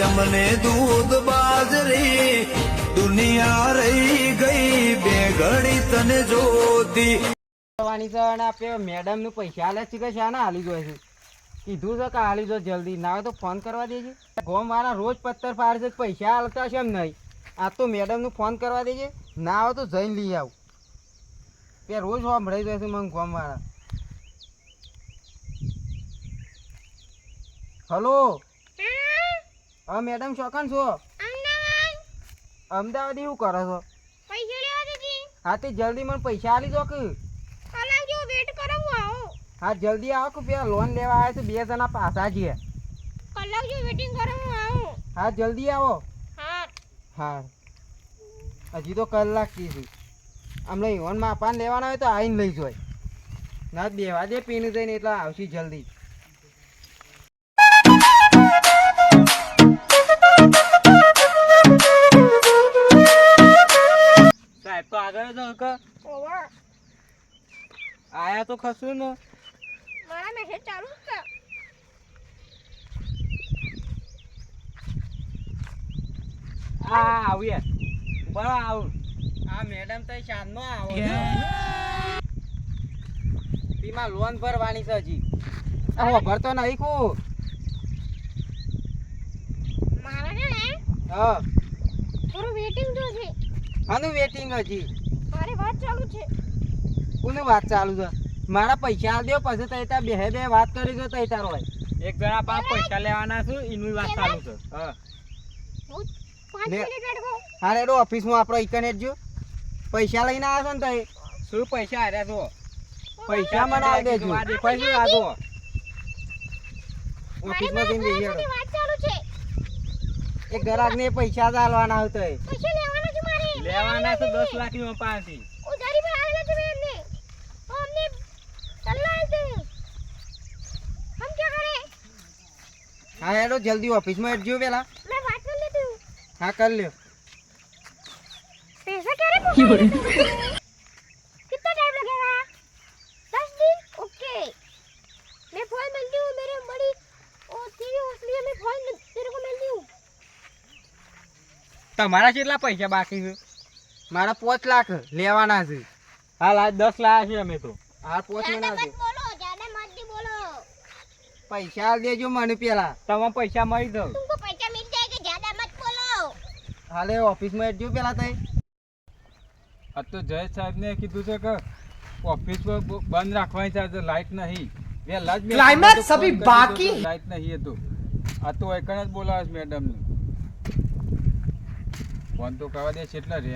અમને દૂધ બાજરી દુનિયા રહી ગઈ બે ઘડી તને જોતી કરવાની છે અને આપણે મેડમ નું પૈસા આલે છે કે શાના હાલી જોઈએ છે કીધું છે કે હાલી જો જલ્દી ના હોય તો ફોન કરવા દેજે ગોમ વાળા રોજ પથ્થર ફાડે છે પૈસા હાલતા છે એમ નહીં આ તો મેડમ નું ફોન કરવા દેજે ના હોય તો જઈને લઈ આવું તે રોજ સાંભળાઈ જાય છે મને ગોમ વાળા હલો હા મેડમ શોખન છો અમદાવાદ શું કરો છો હા તે જલ્દી મને પૈસા આલી દો કે હા જલ્દી આવો કે પેલા લોન લેવા આવ્યા છે 2 જણા પાછા છીએ હા જલ્દી આવો હા હજી તો કલાક કીધું અમને ઈવન માપાન લેવાના હોય તો આવીને લઈ જોય ના દેવા દે પીને જઈને એટલે આવશે જલ્દી સાહેબ તો આગળ જ કે આયા તો ખસું ને મારા મેસેજ ચાલુ છે આવીએ બરાબર આવું આ મેડમ તો શાનમાં આવો તેમાં લોન ભરવાની છે હજી ભરતો નહીં કો મારા છે ને હા થોડું વેટિંગ જો છે આનું વેટિંગ હજી મારી વાત ચાલુ છે કોની વાત ચાલુ છે મારા પૈસા આલ દો પછી તઈ તાર બે વાત કરી દો તઈ તારો હોય એક જણા પાસે પૈસા લેવાના છું એની વાત ચાલુ છે હા 5 મિનિટ વેટ કરો હા રેડો ઓફિસમાં આપણો ઇકનેટ જો પૈસા લઈને આવ્યો છો ને તઈ શું પૈસા આર્યા છો પૈસા મને આલ દેજો પૈસા આ દો ઓફિસમાં જઈને બેસી મારી વાત ચાલુ છે એક ગ્રાહકને પૈસા જ આલવાના આવતો પૈસા લેવાના છે મારે લેવાના છે 10 લાખ ની પાસેથી ઉધારી પર આવેલા છે મેં અમને ચલ્લા દે હમ ક્યાં કરે હા હેડો જલ્દી ઓફિસમાં હેડજો પેલા मैं बात कर लेती हूँ હા કર લ્યો पैसा क्या रे कितना टाइम लगेगा 10 दिन ओके मैं फोन मिलती हूँ मेरे बड़ी और तेरी उसलिए मैं फोन तेरे को मिलती हूँ તમારા કેટલા પૈસા બાકી છે મારા 5 લાખ લેવાના છે હાલ આજ 10 લાખ છે અમે તો હાલ 5 મહિના છે ज्यादा मत भी बोलो પૈસા આલ દેજો મને પેલા તમે પૈસા મળી દો तुमको पैसा मिल जाएगा ज्यादा मत बोलो હાલે ઓફિસમાં હેડજો પેલા તઈ આ તો જય સાહેબ ને કીધું છે કે ઓફિસ પર બંધ રાખવાની છે આજે લાઈટ નહીં વેલા જ ક્લાઇમેક્સ અભી બાકી લાઈટ નહીં હતું આ તો એકણ જ બોલાવે મેડમ ને ફોન તો કરવા દે છે એટલા રે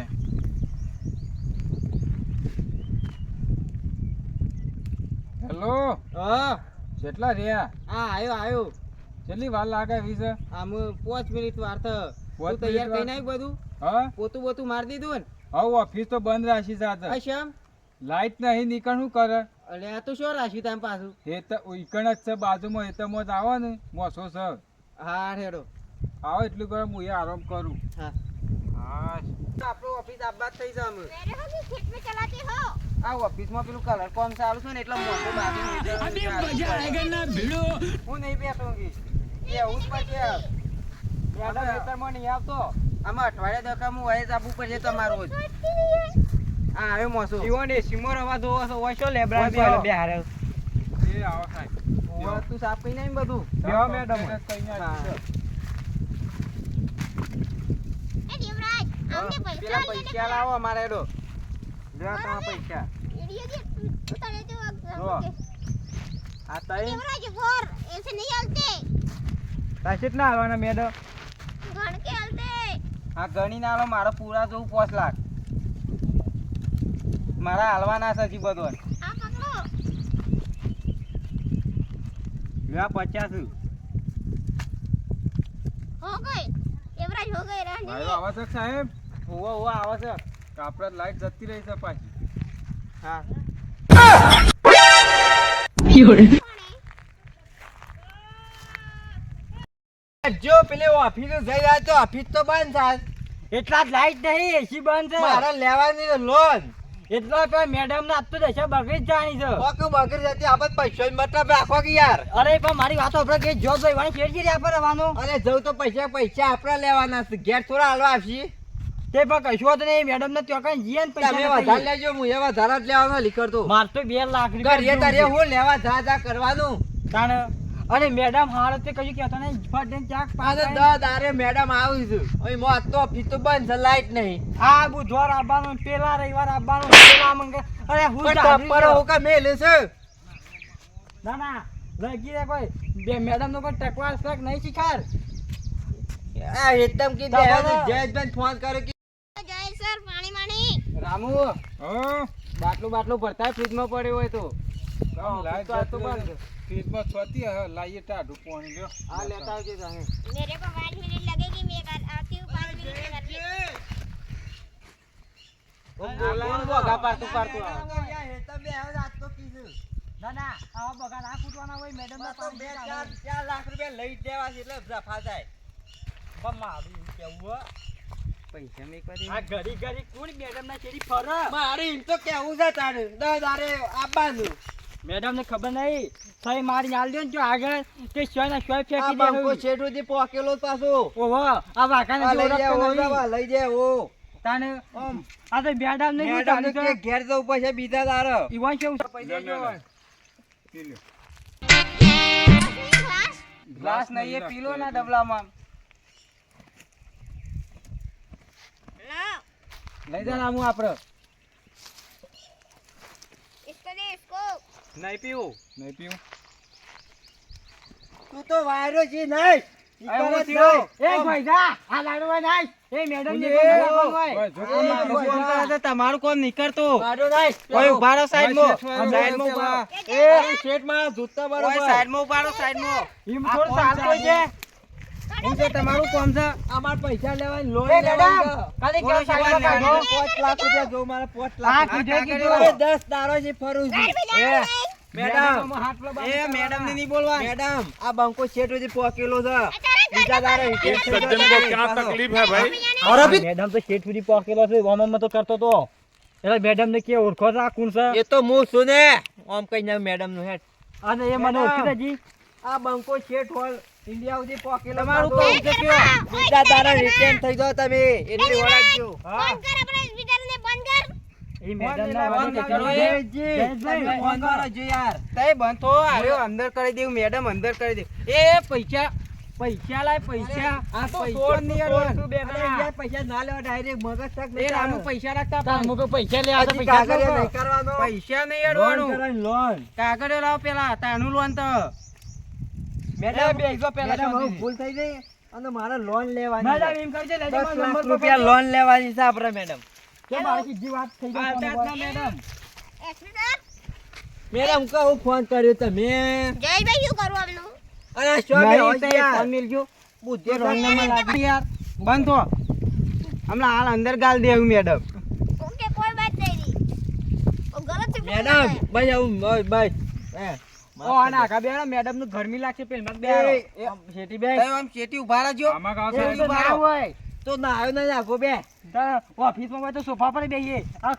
હેલો હા કેટલા રહ્યા હા આયો કેટલી વાર લાગે વિશે આમ 5 મિનિટ વાર તો પાંચ તું તૈયાર મિનિટ કઈ નાખ બધું હા પોતું મારી દીધું હવે ઓફિસ તો બંધ રાખી છે ને અશમ લાઈટ નહીં નીકળ શું કરે અરે આ તો શું રાખ્યું તામ પાછું એ તો ઉઈકણ જ છે બાજુમાં એ તો મોત આવો ને મોસો સર હા હેડો આવો એટલું કરે હું એ આરામ કરું હા હા આપણો ઓફિસ આબાદ થઈ જાય અમે मेरे को भी खेत में चलाते हो આ ઓફિસમાં પેલું કલર કોમ ચાલુ છે ને એટલે મોટો બાજુ હું નહીં બેઠોંગી એવું જ પછી મેડમ ખેતરમાં નહીં આવતો આમાં અઠવાડિયા દકા હું વયસ આપવું પડશે તમારું જ હા આવ્યો મોસો જીવન એ સિમોર અવાજ હોવો છો વશો લેબડા બે હારે એ આવો સાહેબ ઓવા તું સાફ કઈ નહીં બધું બેહો મેડમ ए देवराज हमने पैसा પેલા પૈસા લાવો અમારે એડો લેવા તમારા પૈસા वीडियो के उतारे तो જો આ તઈ देवराज फोर ऐसे नहीं चलते તાસીત ના આવવાના મેડમ गण के चलते હા ગણી ના આલો મારો પૂરા જોવું 5 લાખ મારા હાલવાના છે હજી બધો आप पकड़ो લેવા 50 हो गए देवराज हो गए रहने ભાઈઓ આવા છે સાહેબ ઓવા આવે છે આપણે લાઈટ જતી રહી છે પાછી હા જો પેલે ઓફિસ જઈ રહ્યા તો ઓફિસ તો બંધ થાય એટલા જ લાઈટ નહીં એસી બંધ છે મારા લેવાની લોન એટલો તો મેડમ ને આજ તો દશા બગડી જ જાણી છે. ઓકે બગર જતી આપણે પૈસા મતલબ રાખો કે યાર. અરે પણ મારી વાતો આપણે કે જોબ ભાઈ વાણી શેર શેર આપણે રહેવાનું. અરે જવું તો પૈસા આપણે લેવાના છે. ઘેર થોડા હાલવા આપશી. તે પણ કશું જ નહીં મેડમ ને ત્યાં કઈ જીએ ને તમે વધારે પૈસા લેજો હું એ વધારે જ લેવાનો લીકર તો. માર તો 2 લાખ ઘરે તારે રૂપિયા હું લેવા જા કરવાનું. તાણ અરે મેડમ હાલ તે કશું કહેતો નહીં ફટ દઈને ચાક આજે પાસ 10 દારે મેડમ આવી છે. અહીં મોત તો ઓફિસ તો બંધ છે, લાઈટ નહીં. આ બુધવાર આવવાનું પેલા રવિવાર આવવાનું પેલા મંગળ અરે હું પણ જાણી ટપ્પર ગયો. હું કા મેલે છે. ના ના લગી રે કોઈ બે મેડમ નો કોઈ ટકવાર શક નહીં શીખાર. આ એકદમ કી દે જયેશભાઈ ફોન કર્યો કે જય સર પાણી રામુ હા બાટલું ભરતા ફ્રીજમાં પડ્યો હોય તો કામ લાઈટ તો આ તો જતી બંધ. રહે. ફ્રીજમાં છોતી હવે લાઈએ ટાઢું પાણી લ્યો. આ લેતા આવજે જાહે. मेरे को 5 मिनट लगेगी मैं आती हूँ 5 मिनट में घर पे બોલાવાનું બોગા પાડતું પાડતું આવે. તમે હવે રાત તો કીધું. ના ના આવા બગા ના ફૂટવાના હોય મેડમ ના તો 2-4 લાખ રૂપિયા લઈ જ દેવા છે એટલે જફા થાય. મારું એવું કેવું હો. પૈસા મેં કરી આ ઘડી કોણ મેડમ ના ચેરી ફર મારે એમ તો કેવું છે તારે 10 દારે આવવાનું. મેડમ ને ખબર નહીં સહી મારી આલ દો ને જો આગળ તે સોય ના સોય આ ફેંકી બંકો દે શેઠુથી પોકેલો જ પાછો. ઓહો આ વાકાને આ જો લઈ જાય ઓ ઓળખતો દવા નહીં. લઈ જાય ઓ. તાને આ તો મેડમ ને શું મેડમ ને ચાલે કે ઘેર જવું પડશે બીજા દારે. ઈવાન કેવું છે? લ્યો, લ્યો, લ્યો. પી લ્યો. ગ્લાસ નહીં એ પીલો ના ડબલામાં लो લઈ જા નામું આપડે इसको दे इसको નહીં પીવું નહીં પીવું? તું તો વાયરો છે નહીં. આવું થયું. એ ભાઈ જા આ લાડુ ભાઈ નાઈ એ મેડમ ને એ, કોણ ભાઈ, હોય જો કોણ એ નીકળતું કોણ હોય. કરે છે? તમારું કોણ નીકળતું વાયરો નહીં. કોઈ ઉભા રહો સાઈડમાં ભાઈ, સાઈડમાં શેઠ ઉભા વાળો. એ શેઠમાં જૂતા ઓય બરોબર. સાઈડમાં ઉભા રહો સાઈડમાં એમ આ થોડું કોણ ચાલતું છે હું છે તમારું કોણ છે અમાર પૈસા લેવાની લોન એ લેવાની મેડમ છે. ખાલી બોલો ગ્લાસ સાઈડમાં શેઠ, કાઢો 5 લાખ રૂપિયા જો મારા 5 હા લાખ કીધું રૂપિયા. કીધું એ 10 દારો છે ફરું છું. મેડમ મેડમ એ મેડમ ને નહીં બોલવા મેડમ આ બંકો શેઠોથી પોકેલો છે. બીજા દારે इस सज्जन को क्या तकलीफ है भाई? और अभी मैडम तो शेठ સુધી પહોંચેલો છે ઓમમાં તો કરતો તો એટલે મેડમ ને કે ઓળખો છે આ કોણ છે એ તો હું છું ને આમ કઈ ના મેડમ નું હેડ. અને એ મને ઓળખી દેજી આ બંકો શેઠ હોલ ઇન્ડિયા સુધી પોકેલો તમારું છે. કોણ છે કયો બીજા દારે રિટર્ન થઈ જાવ તમે એટલી ઓળખજો. बंद कर अपने स्पीकर ने बंद कर એ મેડમ ના ફોન વાત કરો, કરો જયેશજી. જયેશભાઈ, તમે ફોન કરો જો યાર. તઈ બંધ થો આર્યો અંદર કરી દેવું મેડમ અંદર કરી દે એ પૈસા લાય પૈસા આ તો પૈસા નહીં અડવાનું. અરે યાર પૈસા ના લેવા ડાયરેક્ટ મગજ તક એ નહીં રામુ ચાલે. પૈસા રાખતા પણ પૈસા લે હજી કાગળિયા નહીં કરવાનો. પૈસા નહીં લોન અડવાનું કરવાની લોન. કાગળિયો લાવ પેલા તાનું લોન તો મેડમ બેસો પેલા મેડમ, હવે શાંતિથી. ભૂલ થઈ ગઈ અને મારે લોન લેવાની મેડમ છે. એમ કરજે લેજો 10 મારો લાખ નંબર રૂપિયા લોન લેવાની છે આપણે મેડમ. કે મારી સીધી વાત થઈ ગઈ ફોન ઉપર. મેડમ स्पीकर મેડમ કહું ફોન કર્યો તમે जय भाई क्यों करो हम लोग અને આ શું નહીં બેહોશ તે યાર? ફોન મિલજો બુદ્ધિ એ તો રોંગ નંબર નહીં. લાગી યાર બંધ થો હમણાં હાલ અંદર ગાલ દેવું મેડમ ओके कोई बात नहीं वो गलत से મેડમ ભાઈ આવું ભાઈ હે ઓ આના આગા બેડા મેડમ નું ગરમી લાગશે પેલમાં જ બેહાડો. આમ શેઠી બે તઈ આમ શેટી ઉભા રહેજો આમાં ગાવ શેટી સાહેબ. ઉભા રહો. હોય તો ના આવ્યો નહીં આખો બે તાર ઓફિસમાં હોય તો સોફા પર બેહીએ આ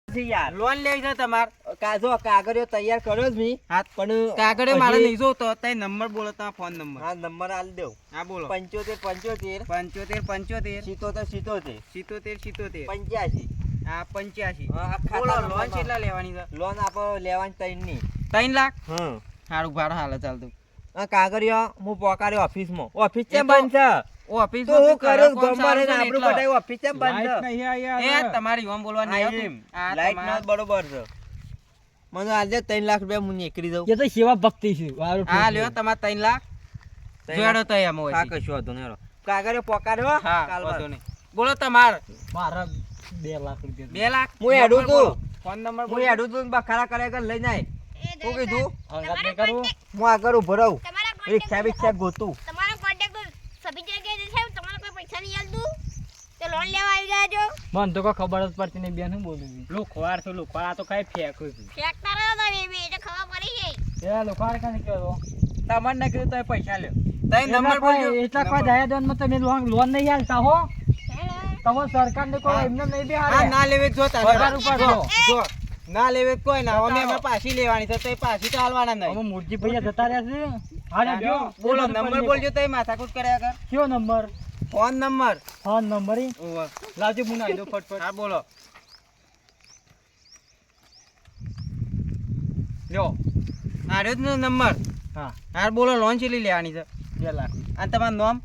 છે યાર. લોન લેવી છે તમાર કાજો કાગળિયો તૈયાર કર્યો જ મી હા પણ કાગળે મારે હજી- નહીં જોતો તઈ નંબર બોલો તમારો ફોન નંબર હા નંબર આલ દેવ હા બોલો 75 75 75 77 77 77 85 હા 85 હા, આ ખાતા બોલો લોન નંબરમાં. કેટલા લેવાની છે લોન આપો લેવાની તઈની 3 લાખ હમ સારું ભાડું હાલે ચાલતું આ કાગળિયો હું પોકાર્યો ઓફિસમાં ઓફિસ એ કેમ તો- બંધ છે ઓફિસ તો હું કરું ગોમમાં રહીને આપણું બધાય ઓફિસ કેમ બંધ લાઈટ છે નહીં આ યાર. એ તમારી ઓમ બોલવા નહીં આવતું. આ લાઈટ તમારા- ના બરોબર છે મને આજે 3 લાખ રૂપિયા હું નીકળી દઉં એ તો સેવા ભક્તિ છે હા લ્યો તમારે 3 લાખ જોડો તો એમ હોય હા કશું વાંધો નહીં હેરો. કાગળિયો પોકાર્યો હા કાલ વાંધો બાદ. નહીં બોલો તમાર મારા 2 લાખ રૂપિયા 2 લાખ હું હેડું નંબર બોલો. છું. ફોન નંબર હું બોલો. હેડું તું બખારા કરે કર લઈને આય ए શું કીધું હંગાત નહીં કરવું હું આગળ ઉભો રહું तुम्हारा રિક્ષા બિક્ષા ગોતું तुम्हारा कांटेक्ट सभी जगह जैसे तुम्हारा कोई पैसा नहीं आल दूं तो लोन लेवा આવી જાજો મને તો કોઈ ખબર જ પડતી નહીં બેન હું બોલું છું લુખવાર છું લુખવાર આ તો કઈ ફેંકું છું ફેંકતા રહો તમે બે એટલે ખબર પડી ગઈ એ લુખવાર કાને કહેતો તમારે ના કીધું તો પૈસા લ્યો તઈ નંબર એટલા કોઈ બોલજો એટલા કોઈ દયા દોનમાં તમે લોન નહીં હાલતા હો હેલો તમે સરકારને કોઈ હા. એમને નહીં હા બેહાડે. ના લેવે જો તારે પગાર ઉપર જો, જો. જો ના લેવે કોઈ ના અમે અમે પાછી લેવાની છે તો એ પાછી તો હાલવાના અમે નહીં મૂર્તિ ભૈયા જતા રહ્યા છે. હાલે જો. બોલો નંબર બોલજો તો માથાકૂટ કર્યા કર કયો number? Phone number phone number ઈ? ઓવે. લાવજો હું નાઈ દઉં ફટફટ. હા બોલો લ્યો. આ રહ્યો જ ને નંબર હા હા બોલો લોન ચેલી લેવાની છે 2 લાખ. અને તમારું નામ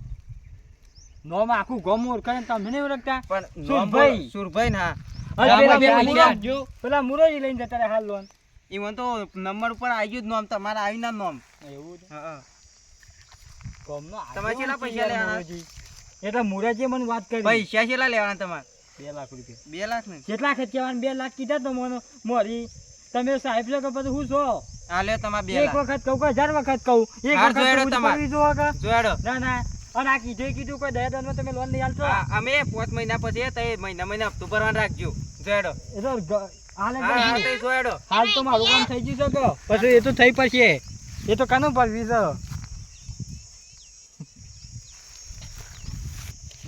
નોમ આખું ગોમ ઓળખે ને તમે નહીં ઓળખતા? પણ સુરભાઈ. સુરભાઈ ના હા, હા, પેલા પૈસા મુરજ. આપજો. પેલા મુરજ લઈને જતા રહ્યા હાલ લોન. ઈવન તો નંબર ઉપર આવી ગયું જ નામ તમારા આવી ના નામ એવું છે. હા ગોમનો તમારે આગેવાન કેટલા છે પૈસા યાર લેવાના? મુરજી. એટલે મુરજીએ મને વાત કરી. પૈસા કેટલા લેવાના તમારે 2 લાખ રૂપિયા. 2 લાખ ને કેટલા ખર્ચવાના? 2 લાખ કીધા તો મને મોરી. તમે સાહેબ છો કે પછી હું છો? હા લે તમારે 2 એક લાખ વખત કહું કે 1000 વખત કહું. એક હાર વખત જોયેલો કહું તો તમારે. કરવી જોવો કે? જોડો ના ના. અને આ કીધું કોઈ દયા દાનમાં તમે લોન નહીં હાલશો? અમે 5 મહિના પછી તો મહિના હપ્તો ભરવાનું રાખજો જોડો એ તો હાલે હા હા તો જોડો હાલ તો મારું કામ થઈ ગયું છે કે પછી એ તો થઈ પડશે. એ તો કાનું પડવી છે?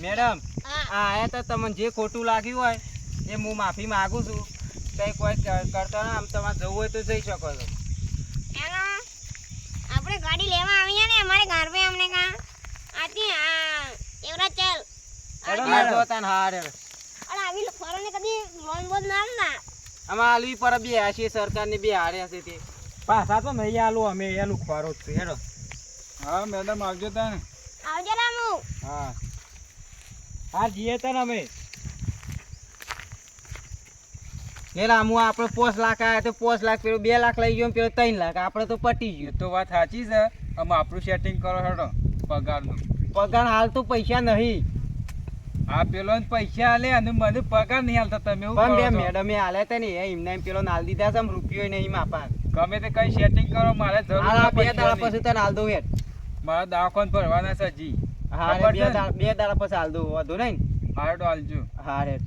મેડમ હા. આ આયા તો તમને જે ખોટું લાગ્યું હોય એ હું માફી માંગુ છું કઈ કોઈ કરતો ના આમ તમારે જવું હોય તો જઈ શકો છો એનો આપણે ગાડી લેવા આવીએ ને અમારે ઘર पे हमने कहा आती हाँ एवरा चल હા જો તાન હાર और अभी फॉरन ने कभी लोन बोल ना ना આમાં આલવી પર બે હશે સરકારની બે હારે હશે તે પાછા તો નહીં આલું અમે એનું ખોરો જ છે. હેડો હા મેડમ આવજો તાને. आवजे रामू હા હા જઈએ તને અમે. એ રામુ આપણે 5 લાખ આયા તો 5 લાખ પેલો 2 લાખ લઈ ગયો ને પેલો 3 લાખ આપણે તો પટી એ ગયું તો વાત સાચી છે. અમે આપણું સેટિંગ કરો હેડો પગારનું. પગાર હાલ તો પૈસા નહીં આ પેલો ને પૈસા આલે અને મને પગાર નહીં હાલતા તમે એવું પણ કરો બે છો? મેડમે હાલે તે ને એમને એમ પેલો નાલ દીધા છે આમ રૂપિયો નહીં માપા ગમે તે કઈ સેટિંગ કરો મારે જરૂર હાલ ના બે દાડા પૈસાની. પછી તને હાલ દઉં હેડ મારા દવાખાને ભરવાના છે હજી. હા ખબર છે ને? બે દાડા પછી હાલ દઉં વધુ નહીં હારડો હાલજો. હા હેડ